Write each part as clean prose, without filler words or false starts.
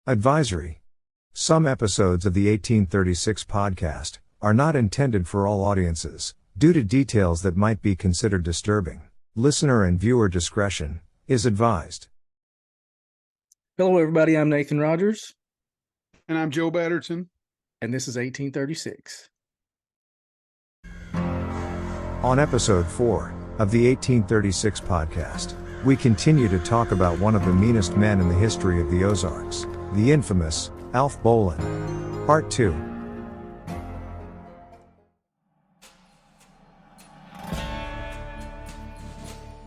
Advisory. Some episodes of the 1836 podcast are not intended for all audiences, due to details that might be considered disturbing. Listener and viewer discretion is advised. Hello, everybody. I'm Nathan Rogers. And I'm Joe Batterton. And this is 1836. On episode 4 of the 1836 podcast, we continue to talk about one of the meanest men in the history of the Ozarks, the infamous Alf Bolin. Part 2.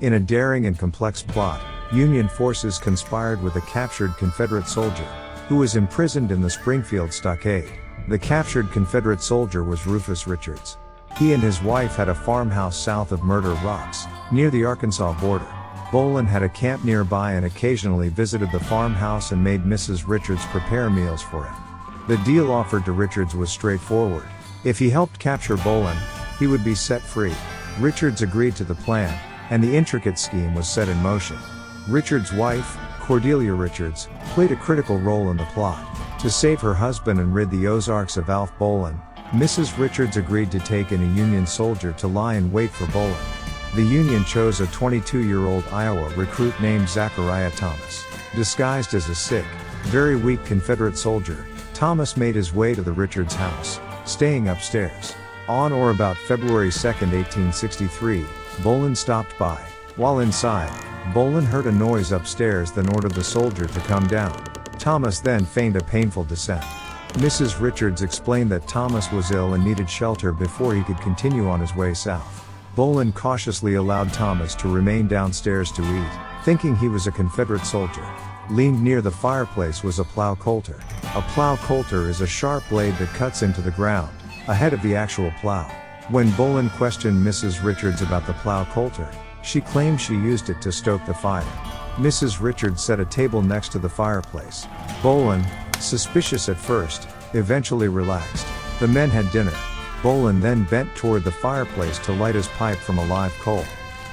In a daring and complex plot, Union forces conspired with a captured Confederate soldier, who was imprisoned in the Springfield Stockade. The captured Confederate soldier was Rufus Richards. He and his wife had a farmhouse south of Murder Rocks, near the Arkansas border. Bolin had a camp nearby and occasionally visited the farmhouse and made Mrs. Richards prepare meals for him. The deal offered to Richards was straightforward. If he helped capture Bolin, he would be set free. Richards agreed to the plan, and the intricate scheme was set in motion. Richards' wife, Cordelia Richards, played a critical role in the plot. To save her husband and rid the Ozarks of Alf Bolin, Mrs. Richards agreed to take in a Union soldier to lie in wait for Bolin. The Union chose a 22-year-old Iowa recruit named Zachariah Thomas. Disguised as a sick, very weak Confederate soldier, Thomas made his way to the Richards house, staying upstairs. On or about February 2, 1863, Bolin stopped by. While inside, Bolin heard a noise upstairs, then ordered the soldier to come down. Thomas then feigned a painful descent. Mrs. Richards explained that Thomas was ill and needed shelter before he could continue on his way south. Bolin cautiously allowed Thomas to remain downstairs to eat, thinking he was a Confederate soldier. Leaned near the fireplace was a plow coulter. A plow coulter is a sharp blade that cuts into the ground, ahead of the actual plow. When Bolin questioned Mrs. Richards about the plow coulter, she claimed she used it to stoke the fire. Mrs. Richards set a table next to the fireplace. Bolin, suspicious at first, eventually relaxed. The men had dinner. Bolin then bent toward the fireplace to light his pipe from a live coal.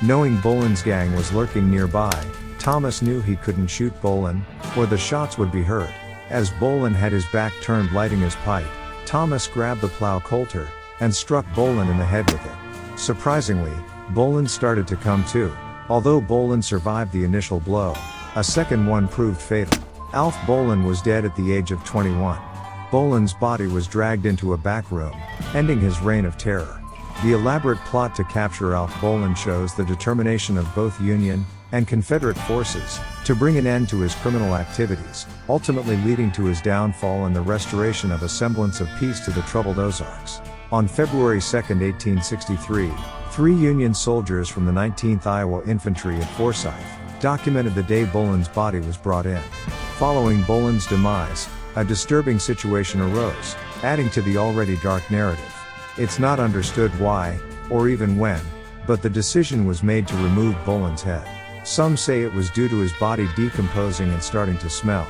Knowing Bolin's gang was lurking nearby, Thomas knew he couldn't shoot Bolin, or the shots would be heard. As Bolin had his back turned lighting his pipe, Thomas grabbed the plow coulter and struck Bolin in the head with it. Surprisingly, Bolin started to come to. Although Bolin survived the initial blow, a second one proved fatal. Alf Bolin was dead at the age of 21. Bolin's body was dragged into a back room, ending his reign of terror. The elaborate plot to capture Alf Bolin shows the determination of both Union and Confederate forces to bring an end to his criminal activities, ultimately leading to his downfall and the restoration of a semblance of peace to the troubled Ozarks. On February 2, 1863, 3 Union soldiers from the 19th Iowa Infantry at Forsyth documented the day Bolin's body was brought in. Following Bolin's demise, a disturbing situation arose, adding to the already dark narrative. It's not understood why, or even when, but the decision was made to remove Bolin's head. Some say it was due to his body decomposing and starting to smell.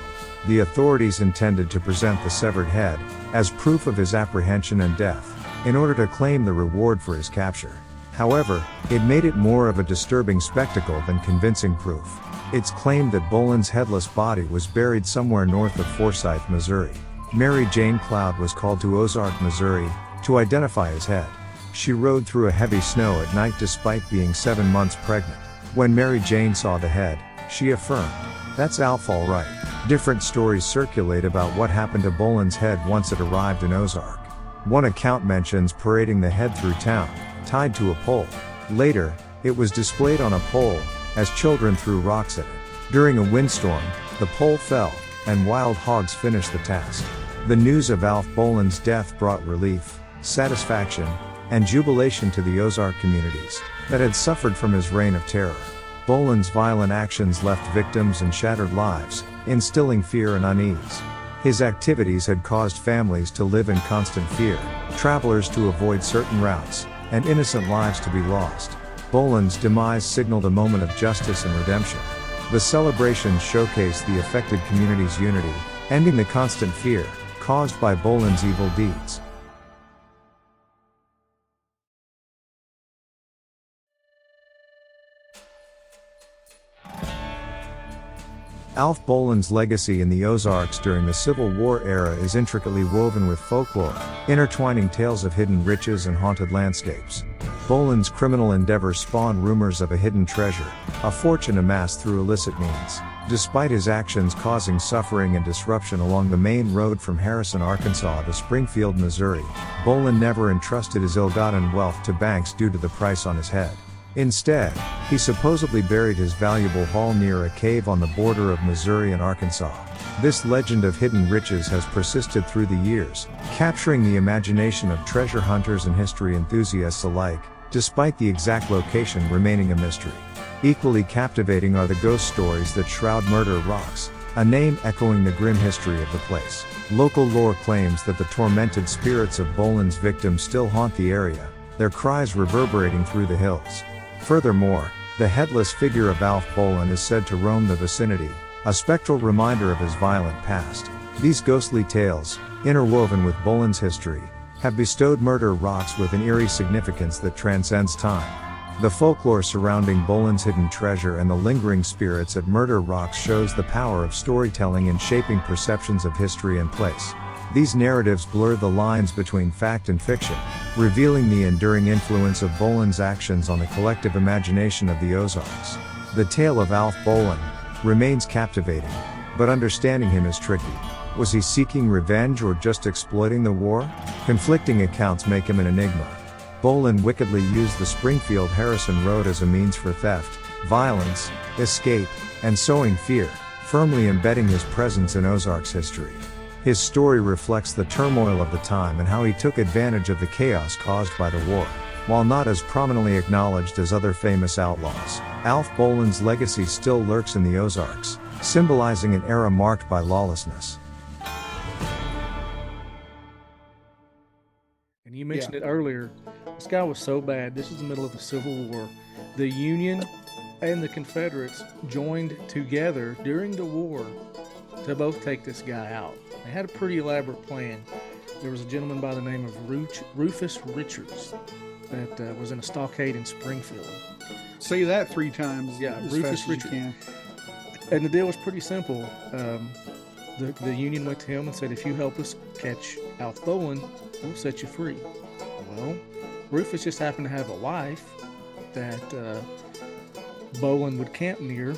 The authorities intended to present the severed head as proof of his apprehension and death, in order to claim the reward for his capture. However, it made it more of a disturbing spectacle than convincing proof. It's claimed that Bolin's headless body was buried somewhere north of Forsyth, Missouri. Mary Jane Cloud was called to Ozark, Missouri, to identify his head. She rode through a heavy snow at night despite being 7 months pregnant. When Mary Jane saw the head, she affirmed, "That's Alf all right." Different stories circulate about what happened to Bolin's head once it arrived in Ozark. One account mentions parading the head through town, tied to a pole. Later, it was displayed on a pole, as children threw rocks at it. During a windstorm, the pole fell, and wild hogs finished the task. The news of Alf Bolin's death brought relief, satisfaction, and jubilation to the Ozark communities that had suffered from his reign of terror. Bolin's violent actions left victims and shattered lives, instilling fear and unease. His activities had caused families to live in constant fear, travelers to avoid certain routes, and innocent lives to be lost. Bolin's demise signaled a moment of justice and redemption. The celebrations showcased the affected community's unity, ending the constant fear caused by Bolin's evil deeds. Alf Bolin's legacy in the Ozarks during the Civil War era is intricately woven with folklore, intertwining tales of hidden riches and haunted landscapes. Bolin's criminal endeavors spawned rumors of a hidden treasure, a fortune amassed through illicit means. Despite his actions causing suffering and disruption along the main road from Harrison, Arkansas to Springfield, Missouri, Bolin never entrusted his ill-gotten wealth to banks due to the price on his head. Instead, he supposedly buried his valuable haul near a cave on the border of Missouri and Arkansas. This legend of hidden riches has persisted through the years, capturing the imagination of treasure hunters and history enthusiasts alike, despite the exact location remaining a mystery. Equally captivating are the ghost stories that shroud Murder Rocks, a name echoing the grim history of the place. Local lore claims that the tormented spirits of Bolin's victims still haunt the area, their cries reverberating through the hills. Furthermore, the headless figure of Alf Bolin is said to roam the vicinity, a spectral reminder of his violent past. These ghostly tales, interwoven with Bolin's history, have bestowed Murder Rocks with an eerie significance that transcends time. The folklore surrounding Bolin's hidden treasure and the lingering spirits at Murder Rocks shows the power of storytelling in shaping perceptions of history and place. These narratives blur the lines between fact and fiction, revealing the enduring influence of Bolin's actions on the collective imagination of the Ozarks. The tale of Alf Bolin remains captivating, but understanding him is tricky. Was he seeking revenge or just exploiting the war? Conflicting accounts make him an enigma. Bolin wickedly used the Springfield-Harrison Road as a means for theft, violence, escape, and sowing fear, firmly embedding his presence in Ozarks history. His story reflects the turmoil of the time and how he took advantage of the chaos caused by the war. While not as prominently acknowledged as other famous outlaws, Alf Bolin's legacy still lurks in the Ozarks, symbolizing an era marked by lawlessness. And you mentioned it earlier. This guy was so bad. This is the middle of the Civil War. The Union and the Confederates joined together during the war to both take this guy out. They had a pretty elaborate plan. There was a gentleman by the name of Rufus Richards that was in a stockade in Springfield. Say that 3 times. Yeah, as Rufus fast as you Richards. can. And the deal was pretty simple. The Union went to him and said, if you help us catch Alf Bolin, we'll set you free. Well, Rufus just happened to have a wife that Bolin would camp near,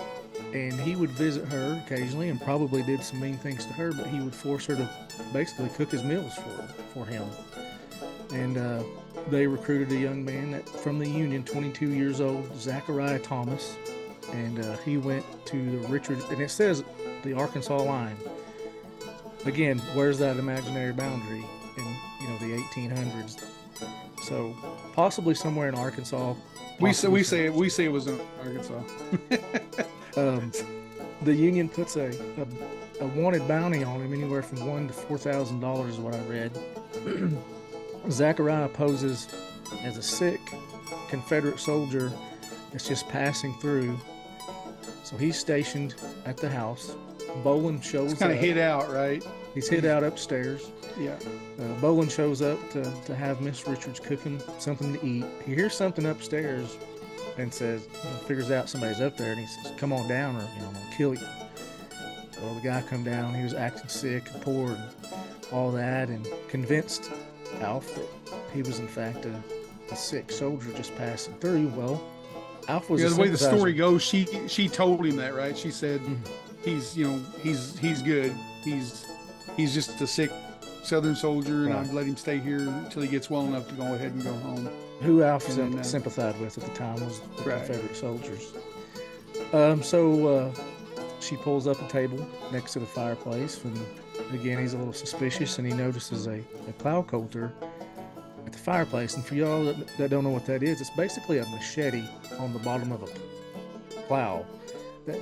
and he would visit her occasionally and probably did some mean things to her, but he would force her to basically cook his meals for him. And they recruited a young man from the Union, 22 years old, Zachariah Thomas, and he went to the Richard, and it says the Arkansas line. Again, where's that imaginary boundary in the 1800s? So possibly somewhere in Arkansas. We say it was in Arkansas. The Union puts a wanted bounty on him, anywhere from $1,000 to $4,000 is what I read. Zachariah poses as a sick Confederate soldier that's just passing through. So he's stationed at the house. Bolin shows It's kind up. of hid out, right? He's hid out upstairs. Yeah. Bolin shows up to have Miss Richards cook him something to eat. He hears something upstairs and says, figures out somebody's up there, and he says, come on down or I'm going to kill you. Well, the guy come down. He was acting sick and poor and all that, and convinced Alf that he was in fact a sick soldier just passing through. Well, Alf was the way the sympathizer. story goes, she told him that, right? She said, he's good. He's just a sick Southern soldier, and Right. I'd let him stay here until he gets well enough to go ahead and go home. Who Alf And then, sympathized with at the time was the Right. Confederate soldiers. So she pulls up a table next to the fireplace, and again, he's a little suspicious, and he notices a plow coulter at the fireplace. And for y'all that don't know what that is, it's basically a machete on the bottom of a plow that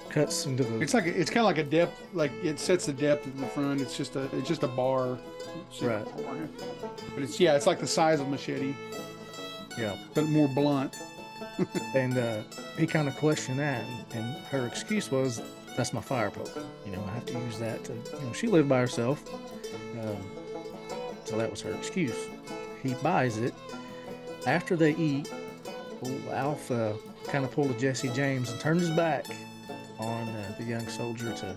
cuts into the... It's kind of like a depth, like it sets the depth in the front. It's just a bar. Right. But it's like the size of a machete, Yeah. but more blunt. And he kind of questioned that, and her excuse was, that's my fire poker. I have to use that to, she lived by herself. So that was her excuse. He buys it. After they eat, Alf kind of pulled a Jesse James and turned his back on the young soldier to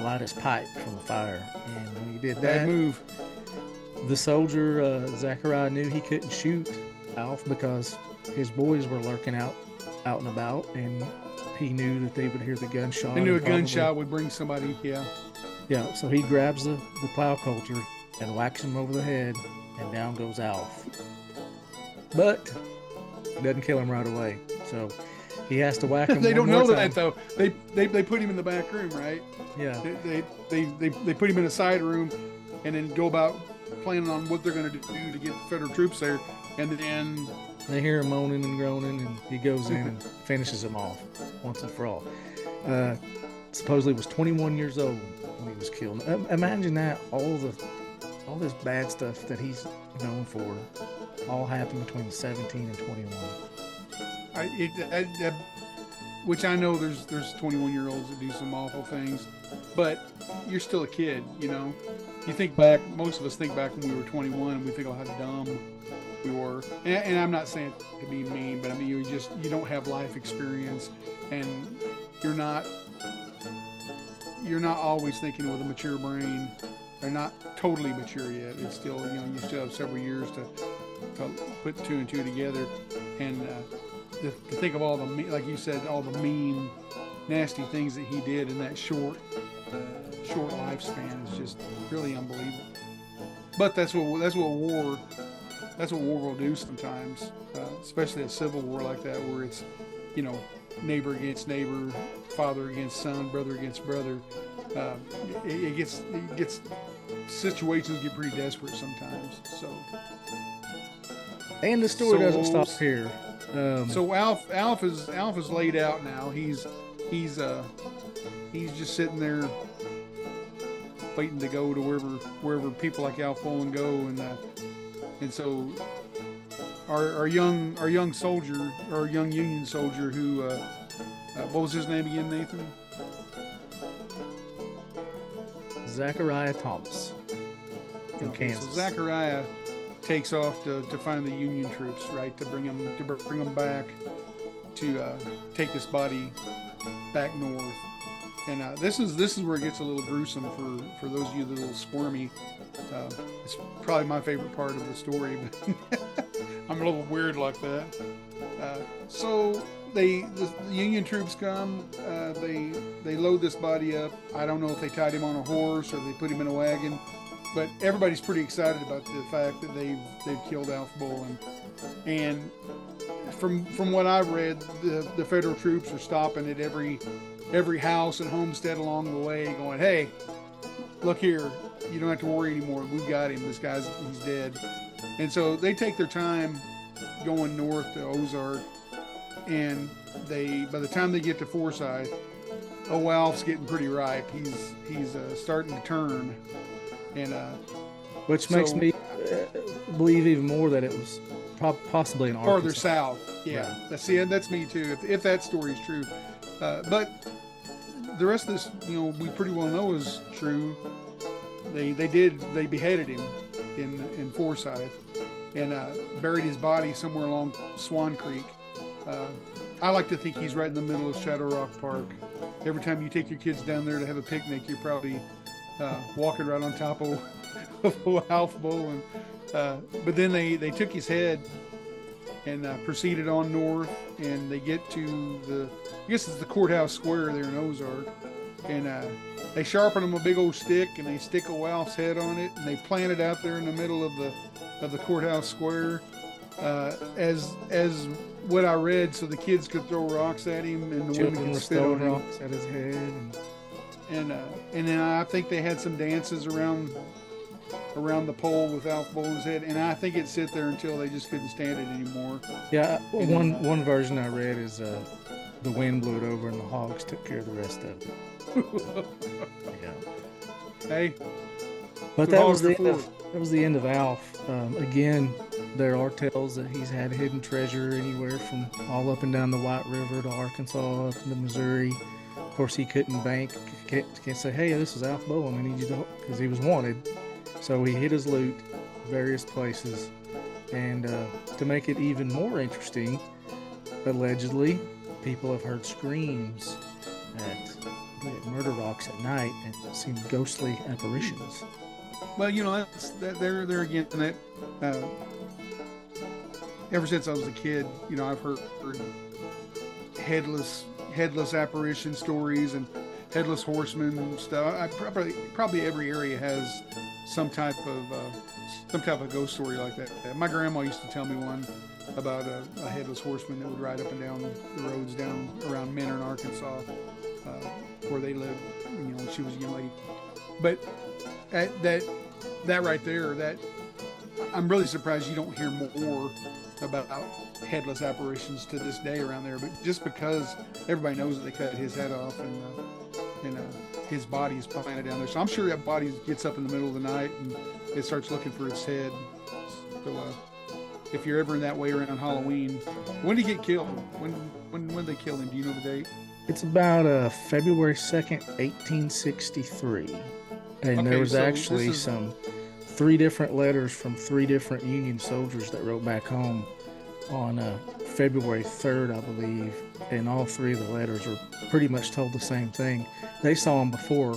light his pipe from the fire. And when he did Bad that, move. the soldier, Zachariah, knew he couldn't shoot Alf because his boys were lurking out and about, and he knew that they would hear the gunshot. They knew a and probably- gunshot would bring somebody. Yeah. Yeah, so he grabs the plow culture and whacks him over the head, and down goes Alf. But it doesn't kill him right away, so he has to whack him. They one don't more know time. that though. They put him in the back room, right? Yeah, They put him in a side room, and then go about planning on what they're going to do to get the federal troops there, and then they hear him moaning and groaning, and he goes in and finishes him off once and for all. Supposedly was 21 years old when he was killed. Imagine that, all this bad stuff that he's known for, all happened between 17 and 21. Which I know there's 21-year-olds that do some awful things, but you're still a kid, you know. You think back, most of us think back when we were 21 and we think, oh, how dumb we were. And I'm not saying to be mean, but I mean, you don't have life experience, and you're not always thinking with a mature brain. They're not totally mature yet. It's still, you know, you still have several years to put two and two together, and to think of all the, like you said, all the mean, nasty things that he did in that short lifespan is just really unbelievable. But that's what war will do sometimes, especially a civil war like that, where it's, you know, neighbor against neighbor, father against son, brother against brother. It gets situations get pretty desperate sometimes. So. And the story doesn't stop here. So Alf is laid out now. He's just sitting there waiting to go to wherever people like Alf Bolin go, and so our young soldier, our young Union soldier, who what was his name again, Nathan? Zachariah Thomas from Kansas. So Zachariah takes off to find the Union troops, right, to bring them back to take this body back north. And this is where it gets a little gruesome for those of you that are a little squirmy. It's probably my favorite part of the story, but I'm a little weird like that. So the Union troops come. They load this body up. I don't know if they tied him on a horse or they put him in a wagon, but everybody's pretty excited about the fact that they've killed Alf Bolin. And from what I've read, the federal troops are stopping at every house and homestead along the way, going, "Hey, look here, you don't have to worry anymore. We've got him. He's dead." And so they take their time going north to Ozark, and by the time they get to Forsyth, Alf's getting pretty ripe. He's starting to turn, and which makes me believe even more that it was possibly in Arkansas. farther south. Yeah, right. That's me too. If that story is true, but the rest of this, you know, we pretty well know is true. They beheaded him in Forsyth and buried his body somewhere along Swan Creek. I like to think he's right in the middle of Shadow Rock Park. Every time you take your kids down there to have a picnic, you're probably walking right on top of Alf Bolin. But then they took his head and proceeded on north, and they get to I guess it's the courthouse square there in Ozark, and they sharpen him a big old stick, and they stick a Alf's head on it, and they plant it out there in the middle of the courthouse square, as what I read, so the kids could throw rocks at him and the women could spit on him. Rocks at his head, and then I think they had some dances around the pole with Alf Bolin's head, and I think it sit there until they just couldn't stand it anymore. Yeah, one version I read is the wind blew it over and the hogs took care of the rest of it. Yeah. Hey, but that was the end of Alf. Again, there are tales that he's had hidden treasure anywhere from all up and down the White River to Arkansas up into Missouri. Of course, he couldn't bank. Can't say, "Hey, this is Alf Bolin. I need you to," because he was wanted. So he hid his loot various places, and to make it even more interesting, allegedly, people have heard screams at murder rocks at night and seen ghostly apparitions. Well, there again. That ever since I was a kid, I've heard headless apparition stories and headless horsemen stuff. Probably every area has some type of ghost story like that. My grandma used to tell me one about a headless horseman that would ride up and down the roads down around Menor in Arkansas, where they lived. When she was a young lady. But that right there, that I'm really surprised you don't hear more about headless apparitions to this day around there. But just because everybody knows that they cut his head off and his body is planted down there, so I'm sure that body gets up in the middle of the night and it starts looking for its head. So if you're ever in that way around Halloween, when did he get killed? When they killed him? Do you know the date? It's about February 2nd, 1863. And there was actually some 3 different letters from 3 different Union soldiers that wrote back home on February 3rd, I believe. And all 3 of the letters were pretty much told the same thing. They saw him before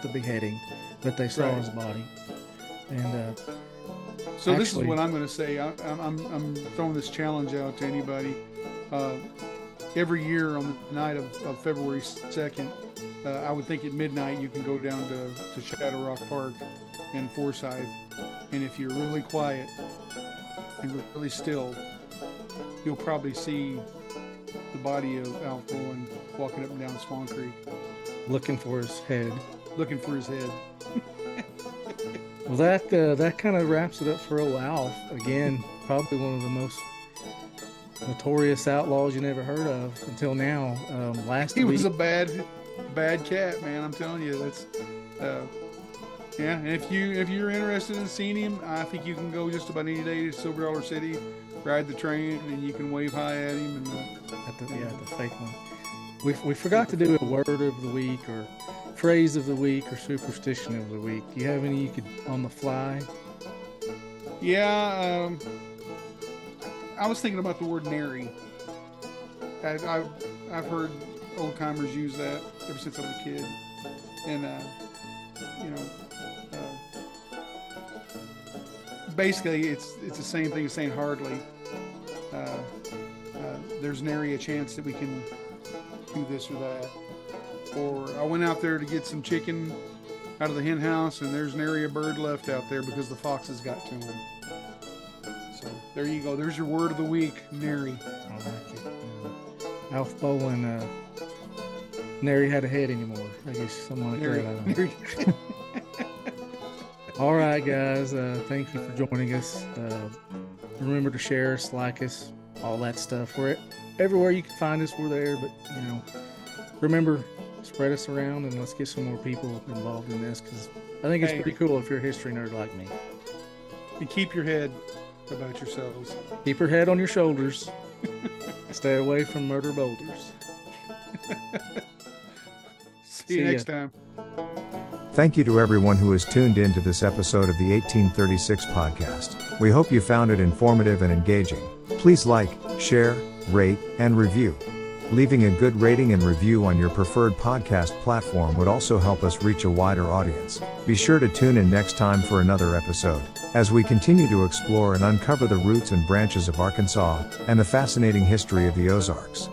the beheading, but they saw his body. And so this is what I'm going to say. I'm throwing this challenge out to anybody. Every year on the night of February 2nd, I would think at midnight you can go down to Shadow Rock Park in Forsyth, and if you're really quiet and really still, you'll probably see the body of Alf Bolin walking up and down Swan Creek. Looking for his head. Well, that kind of wraps it up for old Alf. Again, probably one of the most notorious outlaws you never heard of until now. He was a bad cat, man. I'm telling you, that's yeah. And if you're interested in seeing him, I think you can go just about any day to Silver Dollar City, ride the train, and you can wave hi at him. And the fake one. We forgot to do a word of the week or phrase of the week or superstition of the week. Do you have any you could on the fly? Yeah. I was thinking about the word nary. I've heard old timers use that ever since I was a kid, and basically it's the same thing as saying hardly. There's nary a chance that we can do this or that. Or I went out there to get some chicken out of the hen house, and there's nary a bird left out there because the foxes got to him. So there you go. There's your word of the week, nary. I like it. Alf Bolin, nary had a head anymore. I guess something like that. I don't know. All right, guys. Thank you for joining us. Remember to share us, like us, all that stuff. We're everywhere you can find us. We're there, but remember, spread us around and let's get some more people involved in this, because I think it's pretty cool if you're a history nerd like me. And keep your head about yourselves. Keep your head on your shoulders. Stay away from murder boulders. See you next time. Thank you to everyone who has tuned in to this episode of the 1836 podcast. We hope you found it informative and engaging. Please like, share, rate, and review. Leaving a good rating and review on your preferred podcast platform would also help us reach a wider audience. Be sure to tune in next time for another episode, as we continue to explore and uncover the roots and branches of Arkansas and the fascinating history of the Ozarks.